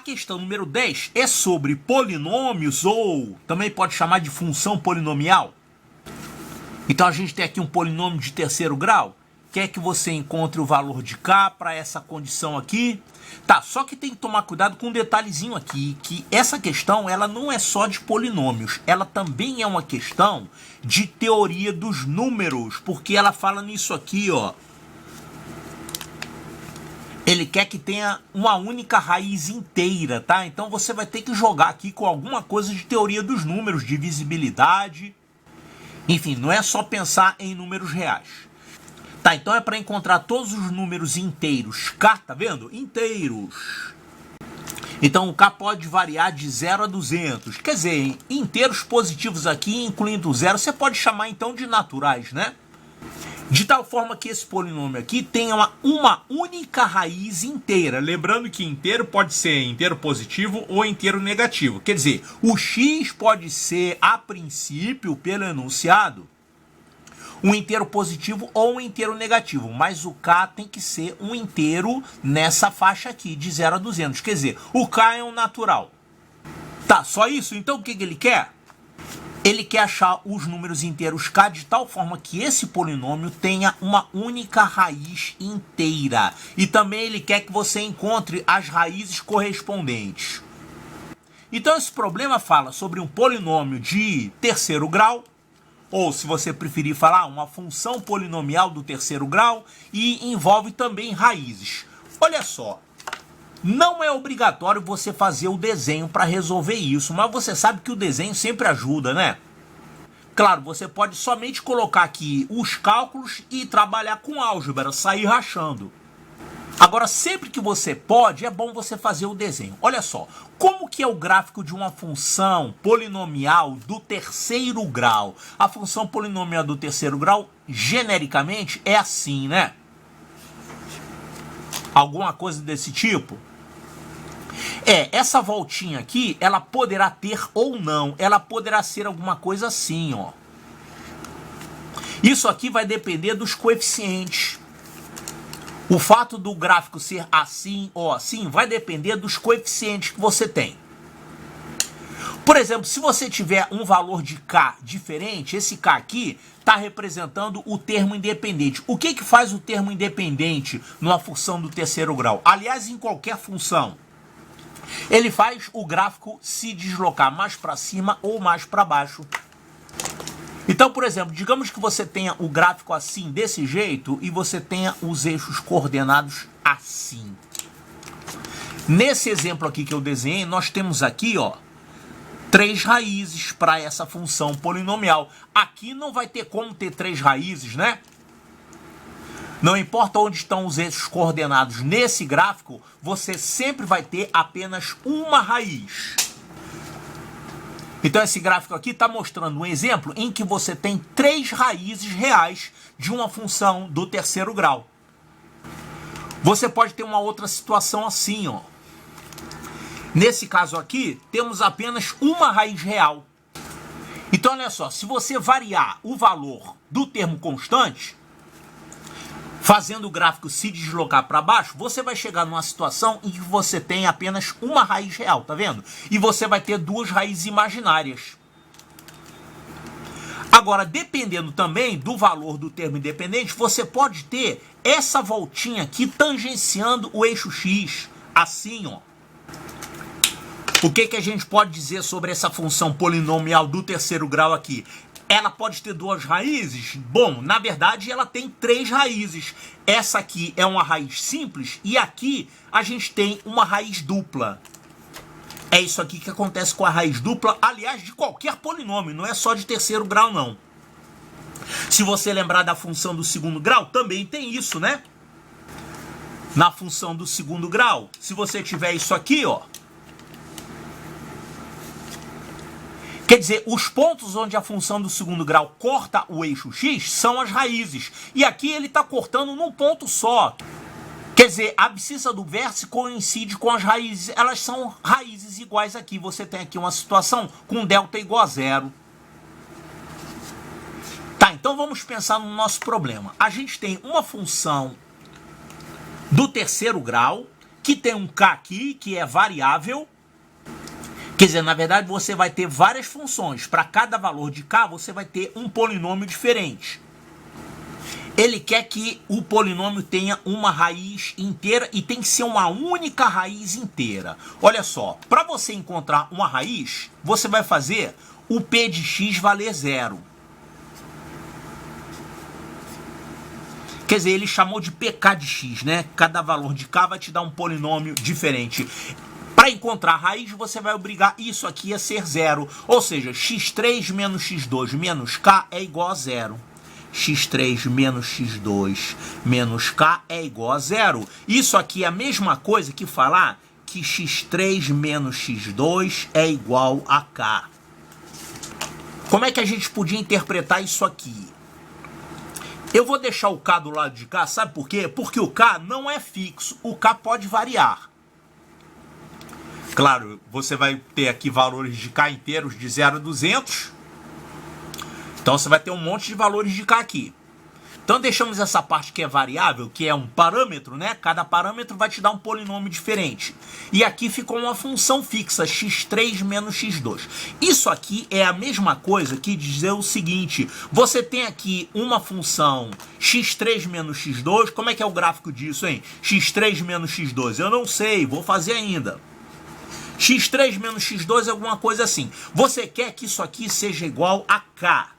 questão número 10 é sobre polinômios, ou também pode chamar de função polinomial. Então a gente tem aqui um polinômio de terceiro grau. Quer que você encontre o valor de k para essa condição aqui. Tá, só que tem que tomar cuidado com um detalhezinho aqui, que essa questão ela não é só de polinômios, ela também é uma questão de teoria dos números, porque ela fala nisso aqui, ó. Ele quer que tenha uma única raiz inteira, tá? Então você vai ter que jogar aqui com alguma coisa de teoria dos números, divisibilidade. Enfim, não é só pensar em números reais. Tá, então é para encontrar todos os números inteiros. K, tá vendo? Inteiros. Então o K pode variar de 0 a 200. Quer dizer, inteiros positivos aqui, incluindo o zero, você pode chamar então de naturais, né? De tal forma que esse polinômio aqui tenha uma única raiz inteira. Lembrando que inteiro pode ser inteiro positivo ou inteiro negativo. Quer dizer, o x pode ser, a princípio, pelo enunciado, um inteiro positivo ou um inteiro negativo. Mas o k tem que ser um inteiro nessa faixa aqui, de 0 a 200. Quer dizer, o k é um natural. Tá, só isso? Então o que ele quer? Ele quer achar os números inteiros k de tal forma que esse polinômio tenha uma única raiz inteira. E também ele quer que você encontre as raízes correspondentes. Então esse problema fala sobre um polinômio de terceiro grau, ou se você preferir falar, uma função polinomial do terceiro grau, e envolve também raízes. Olha só. Não é obrigatório você fazer o desenho para resolver isso, mas você sabe que o desenho sempre ajuda, né? Claro, você pode somente colocar aqui os cálculos e trabalhar com álgebra, sair rachando. Agora, sempre que você pode, é bom você fazer o desenho. Olha só, como que é o gráfico de uma função polinomial do terceiro grau? A função polinomial do terceiro grau, genericamente, é assim, né? Alguma coisa desse tipo? Essa voltinha aqui, ela poderá ter ou não, ela poderá ser alguma coisa assim, ó. Isso aqui vai depender dos coeficientes. O fato do gráfico ser assim ou assim vai depender dos coeficientes que você tem. Por exemplo, se você tiver um valor de k diferente, esse k aqui está representando o termo independente. O que faz o termo independente numa função do terceiro grau? Aliás, em qualquer função. Ele faz o gráfico se deslocar mais para cima ou mais para baixo. Então, por exemplo, digamos que você tenha o gráfico assim, desse jeito, e você tenha os eixos coordenados assim. Nesse exemplo aqui que eu desenhei, nós temos aqui, ó, 3 raízes para essa função polinomial. Aqui não vai ter como ter 3 raízes, né? Não importa onde estão os eixos coordenados nesse gráfico, você sempre vai ter apenas uma raiz. Então esse gráfico aqui está mostrando um exemplo em que você tem 3 raízes reais de uma função do terceiro grau. Você pode ter uma outra situação assim, ó. Nesse caso aqui, temos apenas uma raiz real. Então olha só, se você variar o valor do termo constante, fazendo o gráfico se deslocar para baixo, você vai chegar numa situação em que você tem apenas uma raiz real, tá vendo? E você vai ter 2 raízes imaginárias. Agora, dependendo também do valor do termo independente, você pode ter essa voltinha aqui tangenciando o eixo x, assim, ó. O que a gente pode dizer sobre essa função polinomial do terceiro grau aqui? Ela pode ter 2 raízes? Bom, na verdade ela tem 3 raízes. Essa aqui é uma raiz simples e aqui a gente tem uma raiz dupla. É isso aqui que acontece com a raiz dupla, aliás, de qualquer polinômio, não é só de terceiro grau, não. Se você lembrar da função do segundo grau, também tem isso, né? Na função do segundo grau, se você tiver isso aqui, ó, quer dizer, os pontos onde a função do segundo grau corta o eixo x são as raízes. E aqui ele está cortando num ponto só. Quer dizer, a abscissa do vértice coincide com as raízes. Elas são raízes iguais aqui. Você tem aqui uma situação com delta igual a 0. Tá, então vamos pensar no nosso problema. A gente tem uma função do terceiro grau que tem um k aqui, que é variável. Quer dizer, na verdade, você vai ter várias funções. Para cada valor de k, você vai ter um polinômio diferente. Ele quer que o polinômio tenha uma raiz inteira e tem que ser uma única raiz inteira. Olha só, para você encontrar uma raiz, você vai fazer o p de x valer 0. Quer dizer, ele chamou de pk de x, né? Cada valor de k vai te dar um polinômio diferente. Para encontrar a raiz, você vai obrigar isso aqui a ser 0. Ou seja, x3 menos x2 menos k é igual a 0. x3 menos x2 menos k é igual a 0. Isso aqui é a mesma coisa que falar que x3 menos x2 é igual a k. Como é que a gente podia interpretar isso aqui? Eu vou deixar o k do lado de cá, sabe por quê? Porque o k não é fixo, o k pode variar. Claro, você vai ter aqui valores de k inteiros de 0 a 200. Então você vai ter um monte de valores de k aqui. Então deixamos essa parte que é variável, que é um parâmetro, né? Cada parâmetro vai te dar um polinômio diferente. E aqui ficou uma função fixa, x3 menos x2. Isso aqui é a mesma coisa que dizer o seguinte: você tem aqui uma função x3 menos x2. Como é que é o gráfico disso, hein? x3 menos x2. Eu não sei, vou fazer ainda. x3 menos x2 é alguma coisa assim. Você quer que isso aqui seja igual a k.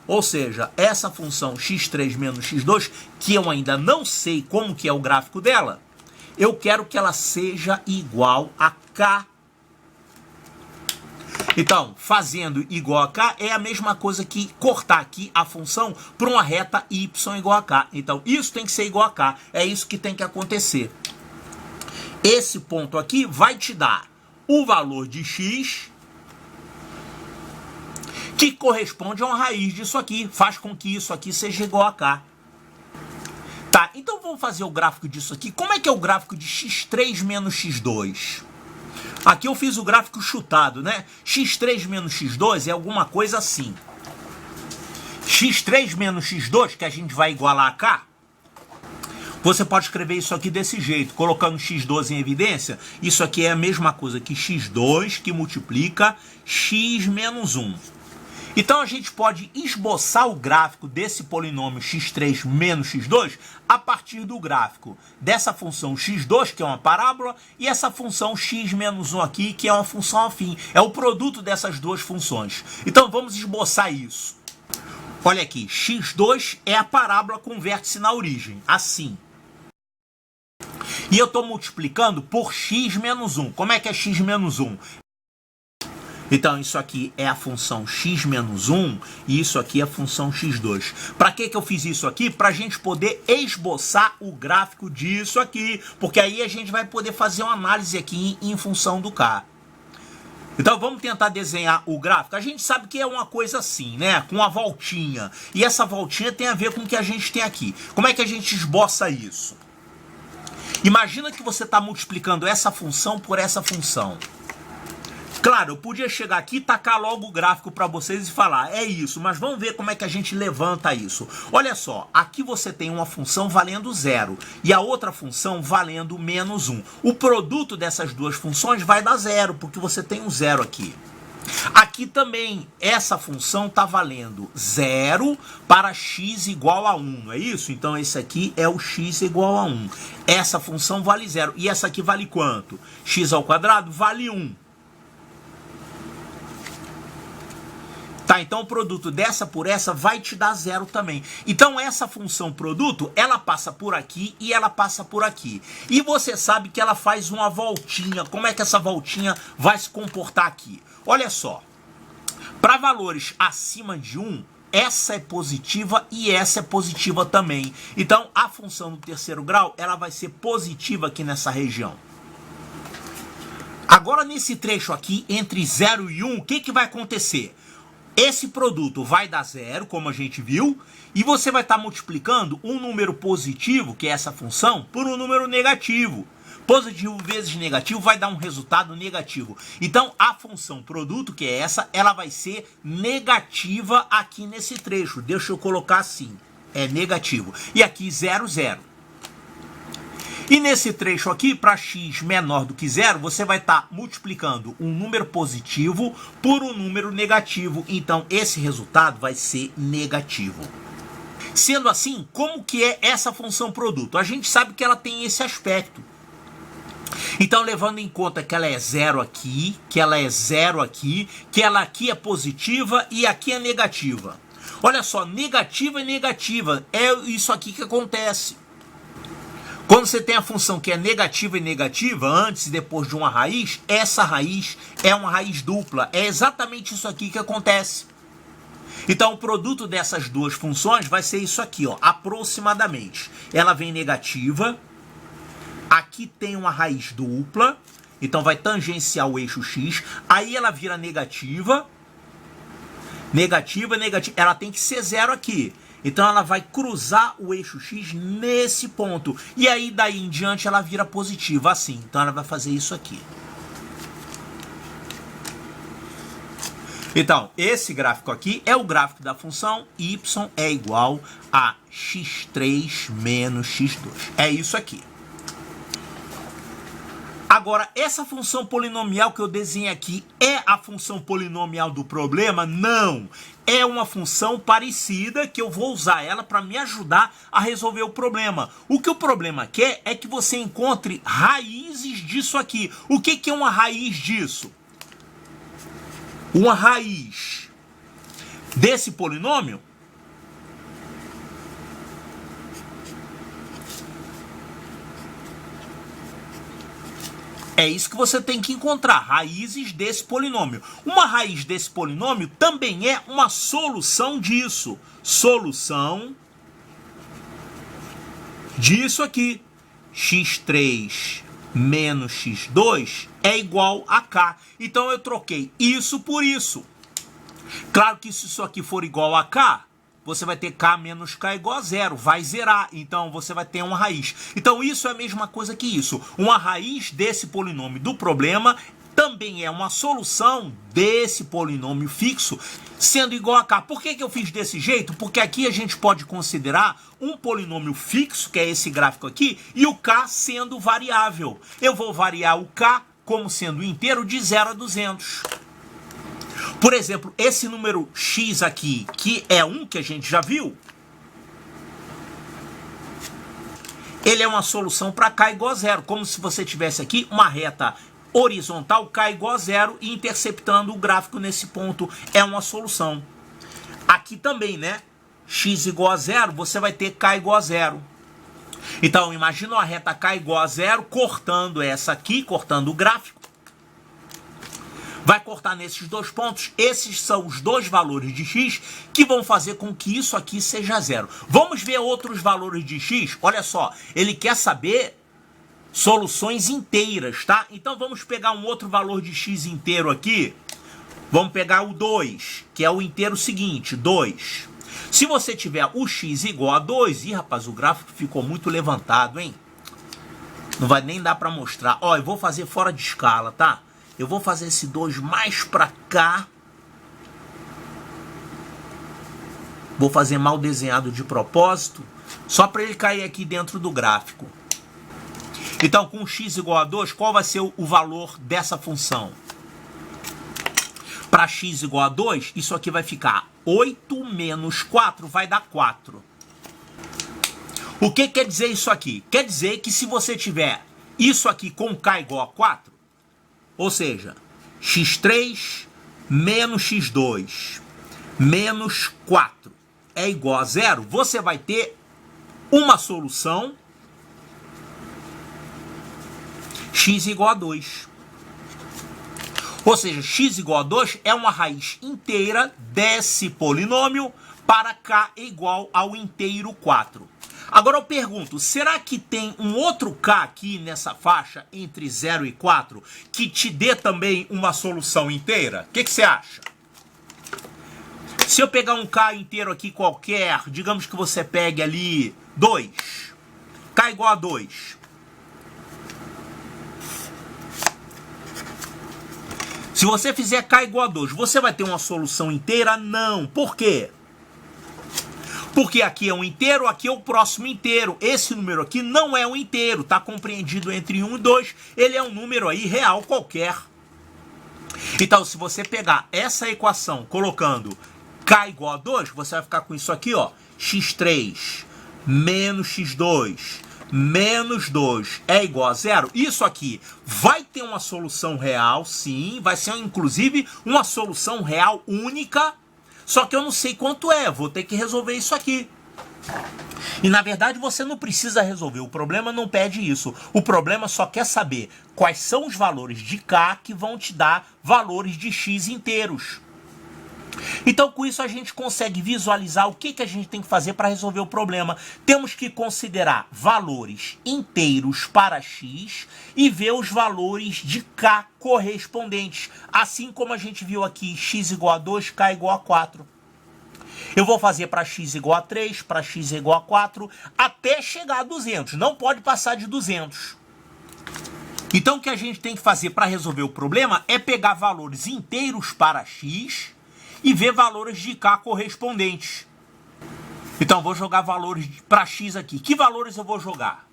Ou seja, essa função x3 menos x2, que eu ainda não sei como que é o gráfico dela, eu quero que ela seja igual a k. Então, fazendo igual a k é a mesma coisa que cortar aqui a função para uma reta y igual a k. Então, isso tem que ser igual a k. É isso que tem que acontecer. Esse ponto aqui vai te dar o valor de x, que corresponde a uma raiz disso aqui, faz com que isso aqui seja igual a k. Tá, então vamos fazer o gráfico disso aqui. Como é que é o gráfico de x3 menos x2? Aqui eu fiz o gráfico chutado, né? x3 menos x2 é alguma coisa assim. x3 menos x2, que a gente vai igualar a k, você pode escrever isso aqui desse jeito, colocando x12 em evidência. Isso aqui é a mesma coisa que x2 que multiplica x menos 1. Então a gente pode esboçar o gráfico desse polinômio x3 menos x2 a partir do gráfico dessa função x2, que é uma parábola, e essa função x menos 1 aqui, que é uma função afim. É o produto dessas duas funções. Então vamos esboçar isso. Olha aqui, x2 é a parábola com vértice na origem, assim. E eu estou multiplicando por x menos 1. Como é que é x menos 1? Então, isso aqui é a função x menos 1 e isso aqui é a função x2. Para que eu fiz isso aqui? Para a gente poder esboçar o gráfico disso aqui, porque aí a gente vai poder fazer uma análise aqui em função do k. Então, vamos tentar desenhar o gráfico. A gente sabe que é uma coisa assim, né? Com uma voltinha. E essa voltinha tem a ver com o que a gente tem aqui. Como é que a gente esboça isso? Imagina que você está multiplicando essa função por essa função. Claro, eu podia chegar aqui e tacar logo o gráfico para vocês e falar, é isso, mas vamos ver como é que a gente levanta isso. Olha só, aqui você tem uma função valendo 0 e a outra função valendo menos 1. O produto dessas duas funções vai dar 0, porque você tem um 0 aqui. Aqui também, essa função está valendo 0 para x igual a 1, não é isso? Então esse aqui é o x igual a 1. Essa função vale 0. E essa aqui vale quanto? X ao quadrado vale 1. Tá, então o produto dessa por essa vai te dar 0 também. Então essa função produto, ela passa por aqui e ela passa por aqui. E você sabe que ela faz uma voltinha. Como é que essa voltinha vai se comportar aqui? Olha só. Para valores acima de 1, essa é positiva e essa é positiva também. Então a função do terceiro grau, ela vai ser positiva aqui nessa região. Agora nesse trecho aqui, entre 0 e 1, o que vai acontecer? Esse produto vai dar 0, como a gente viu, e você vai estar multiplicando um número positivo, que é essa função, por um número negativo. Positivo vezes negativo vai dar um resultado negativo. Então, a função produto, que é essa, ela vai ser negativa aqui nesse trecho. Deixa eu colocar assim, é negativo. E aqui 0, 0. E nesse trecho aqui, para x menor do que zero, você vai estar multiplicando um número positivo por um número negativo. Então, esse resultado vai ser negativo. Sendo assim, como que é essa função produto? A gente sabe que ela tem esse aspecto. Então, levando em conta que ela é zero aqui, que ela é zero aqui, que ela aqui é positiva e aqui é negativa. Olha só, negativa e negativa, é isso aqui que acontece. Quando você tem a função que é negativa e negativa, antes e depois de uma raiz, essa raiz é uma raiz dupla. É exatamente isso aqui que acontece. Então, o produto dessas duas funções vai ser isso aqui, ó, aproximadamente. Ela vem negativa, aqui tem uma raiz dupla, então vai tangenciar o eixo x, aí ela vira negativa, negativa, negativa, ela tem que ser zero aqui. Então ela vai cruzar o eixo x nesse ponto. E aí daí em diante ela vira positiva assim. Então ela vai fazer isso aqui. Então, esse gráfico aqui é o gráfico da função y é igual a x3 menos x2. É isso aqui. Agora, essa função polinomial que eu desenhei aqui é a função polinomial do problema? Não. É uma função parecida que eu vou usar ela para me ajudar a resolver o problema. O que o problema quer é que você encontre raízes disso aqui. O que é uma raiz disso? Uma raiz desse polinômio é isso que você tem que encontrar, raízes desse polinômio. Uma raiz desse polinômio também é uma solução disso. Solução disso aqui. x3 menos x2 é igual a k. Então eu troquei isso por isso. Claro que se isso aqui for igual a k, você vai ter k menos k igual a zero, vai zerar, então você vai ter uma raiz. Então isso é a mesma coisa que isso. Uma raiz desse polinômio do problema também é uma solução desse polinômio fixo, sendo igual a k. Por que eu fiz desse jeito? Porque aqui a gente pode considerar um polinômio fixo, que é esse gráfico aqui, e o k sendo variável. Eu vou variar o k como sendo inteiro de 0 a 200. Por exemplo, esse número x aqui, que é 1, que a gente já viu, ele é uma solução para k igual a zero, como se você tivesse aqui uma reta horizontal, k igual a zero, e interceptando o gráfico nesse ponto é uma solução. Aqui também, né? X igual a zero, você vai ter k igual a zero. Então, imagina uma reta k igual a zero, cortando essa aqui, cortando o gráfico. Vai cortar nesses dois pontos. Esses são os dois valores de x que vão fazer com que isso aqui seja zero. Vamos ver outros valores de x. Olha só, ele quer saber soluções inteiras, tá? Então vamos pegar um outro valor de x inteiro aqui. Vamos pegar o 2, que é o inteiro seguinte, 2. Se você tiver o x igual a 2, ih, rapaz, o gráfico ficou muito levantado, hein? Não vai nem dar para mostrar. Ó, eu vou fazer fora de escala, tá? Eu vou fazer esse 2 mais para cá. Vou fazer mal desenhado de propósito, só para ele cair aqui dentro do gráfico. Então, com x igual a 2, qual vai ser o valor dessa função? Para x igual a 2, isso aqui vai ficar 8 menos 4, vai dar 4. O que quer dizer isso aqui? Quer dizer que se você tiver isso aqui com k igual a 4, ou seja, x3 menos x2 menos 4 é igual a zero, você vai ter uma solução x igual a 2. Ou seja, x igual a 2 é uma raiz inteira desse polinômio para k igual ao inteiro 4. Agora eu pergunto, será que tem um outro k aqui nessa faixa entre 0 e 4 que te dê também uma solução inteira? O que você acha? Se eu pegar um k inteiro aqui qualquer, digamos que você pegue ali 2, k igual a 2. Se você fizer k igual a 2, você vai ter uma solução inteira? Não. Por quê? Porque aqui é um inteiro, aqui é o próximo inteiro. Esse número aqui não é um inteiro, está compreendido entre 1 e 2. Ele é um número aí real qualquer. Então, se você pegar essa equação colocando k igual a 2, você vai ficar com isso aqui, ó. x3 menos x2 menos 2 é igual a 0. Isso aqui vai ter uma solução real, sim. Vai ser, inclusive, uma solução real única. Só que eu não sei quanto é. Vou ter que resolver isso aqui. E, na verdade, você não precisa resolver. O problema não pede isso. O problema só quer saber quais são os valores de k que vão te dar valores de x inteiros. Então, com isso, a gente consegue visualizar o que a gente tem que fazer para resolver o problema. Temos que considerar valores inteiros para x e ver os valores de k correspondentes. Assim como a gente viu aqui, x igual a 2, k igual a 4. Eu vou fazer para x igual a 3, para x igual a 4, até chegar a 200. Não pode passar de 200. Então, o que a gente tem que fazer para resolver o problema é pegar valores inteiros para x e ver valores de k correspondentes. Então, vou jogar valores para x aqui. Que valores eu vou jogar?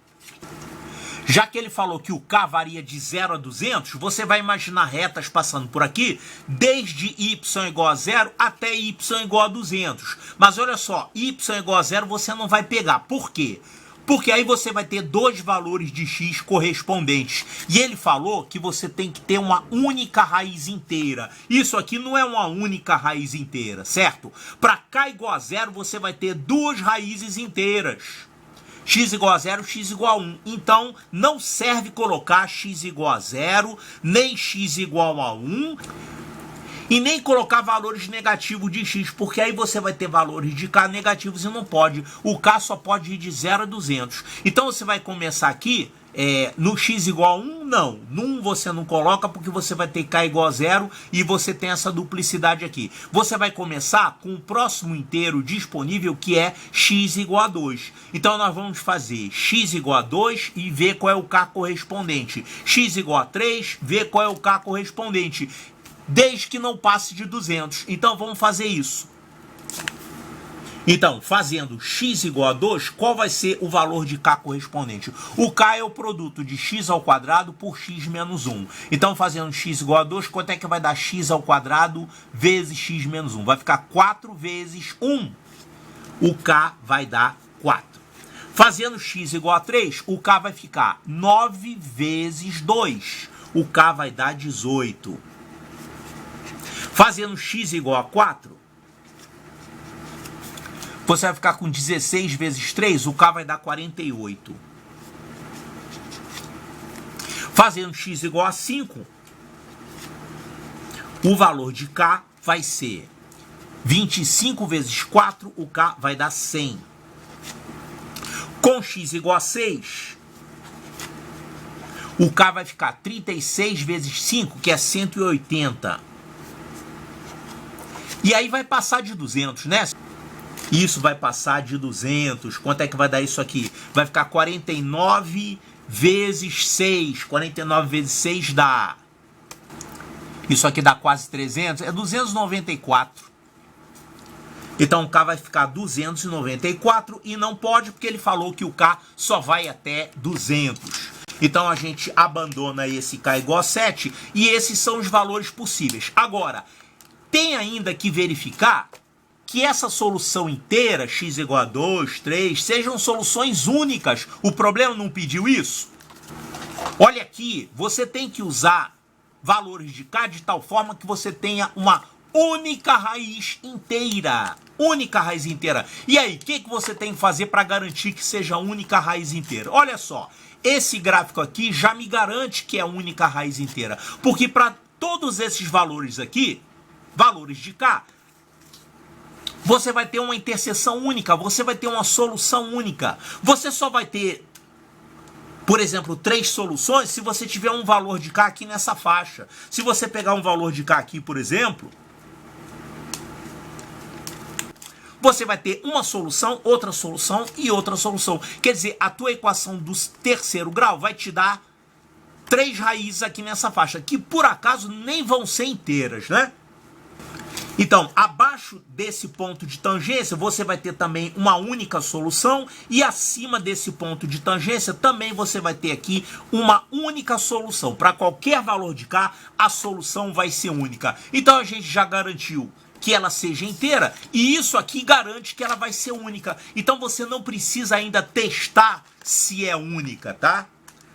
Já que ele falou que o k varia de 0 a 200, você vai imaginar retas passando por aqui, desde y igual a 0 até y igual a 200. Mas olha só, y igual a 0 você não vai pegar. Por quê? Porque aí você vai ter dois valores de x correspondentes. E ele falou que você tem que ter uma única raiz inteira. Isso aqui não é uma única raiz inteira, certo? Para k igual a 0, você vai ter duas raízes inteiras. X igual a 0, x igual a 1. Então, não serve colocar x igual a 0, nem x igual a 1, e nem colocar valores negativos de x, porque aí você vai ter valores de k negativos e não pode. O k só pode ir de 0 a 200. Então, você vai começar aqui, no x igual a 1, não. No 1 você não coloca, porque você vai ter k igual a 0 e você tem essa duplicidade aqui. Você vai começar com o próximo inteiro disponível, que é x igual a 2. Então, nós vamos fazer x igual a 2 e ver qual é o k correspondente. X igual a 3, ver qual é o k correspondente. Desde que não passe de 200. Então, vamos fazer isso. Então, fazendo x igual a 2, qual vai ser o valor de k correspondente? O k é o produto de x ao quadrado por x menos 1. Então, fazendo x igual a 2, quanto é que vai dar x ao quadrado vezes x menos 1? Vai ficar 4 vezes 1. O k vai dar 4. Fazendo x igual a 3, o k vai ficar 9 vezes 2. O k vai dar 18. Fazendo x igual a 4, você vai ficar com 16 vezes 3, o k vai dar 48. Fazendo x igual a 5, o valor de k vai ser 25 vezes 4, o k vai dar 100. Com x igual a 6, o k vai ficar 36 vezes 5, que é 180. E aí vai passar de 200, né? Isso vai passar de 200. Quanto é que vai dar isso aqui? Vai ficar 49 vezes 6. 49 vezes 6 dá... Isso aqui dá quase 300. É 294. Então o k vai ficar 294 e não pode, porque ele falou que o k só vai até 200. Então a gente abandona esse k igual a 7 e esses são os valores possíveis. Agora, tem ainda que verificar que essa solução inteira, x igual a 2, 3, sejam soluções únicas. O problema não pediu isso? Olha aqui, você tem que usar valores de k de tal forma que você tenha uma única raiz inteira. Única raiz inteira. E aí, o que você tem que fazer para garantir que seja a única raiz inteira? Olha só, esse gráfico aqui já me garante que é a única raiz inteira. Porque para todos esses valores aqui, valores de k, você vai ter uma interseção única, você vai ter uma solução única. Você só vai ter, por exemplo, 3 soluções se você tiver um valor de k aqui nessa faixa. Se você pegar um valor de k aqui, por exemplo, você vai ter uma solução, outra solução e outra solução. Quer dizer, a tua equação do terceiro grau vai te dar 3 raízes aqui nessa faixa, que por acaso nem vão ser inteiras, né? Então, abaixo abaixo desse ponto de tangência, você vai ter também uma única solução, e acima desse ponto de tangência, também você vai ter aqui uma única solução. Para qualquer valor de K, a solução vai ser única. Então a gente já garantiu que ela seja inteira, e isso aqui garante que ela vai ser única. Então você não precisa ainda testar se é única, tá?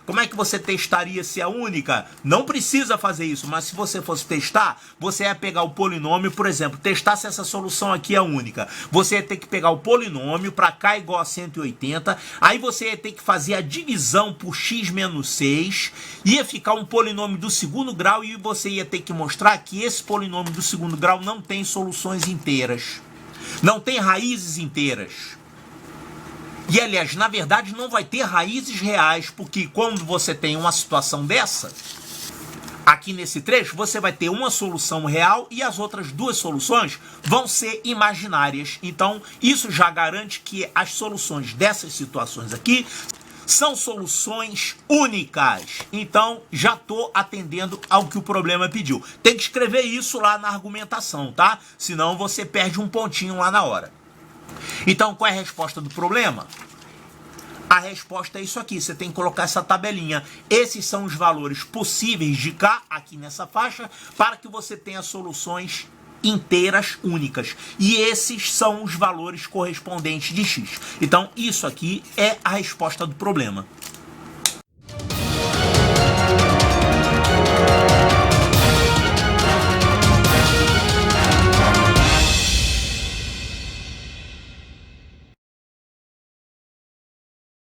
Como é que você testaria se é única? Não precisa fazer isso, mas se você fosse testar, você ia pegar o polinômio, por exemplo, testar se essa solução aqui é única. Você ia ter que pegar o polinômio para K igual a 180, aí você ia ter que fazer a divisão por x menos 6, ia ficar um polinômio do segundo grau e você ia ter que mostrar que esse polinômio do segundo grau não tem soluções inteiras, não tem raízes inteiras. E, aliás, na verdade, não vai ter raízes reais, porque quando você tem uma situação dessa, aqui nesse trecho, você vai ter uma solução real e as outras duas soluções vão ser imaginárias. Então, isso já garante que as soluções dessas situações aqui são soluções únicas. Então, já estou atendendo ao que o problema pediu. Tem que escrever isso lá na argumentação, tá? Senão você perde um pontinho lá na hora. Então, qual é a resposta do problema? A resposta é isso aqui, você tem que colocar essa tabelinha. Esses são os valores possíveis de K aqui nessa faixa para que você tenha soluções inteiras únicas. E esses são os valores correspondentes de X. Então, isso aqui é a resposta do problema.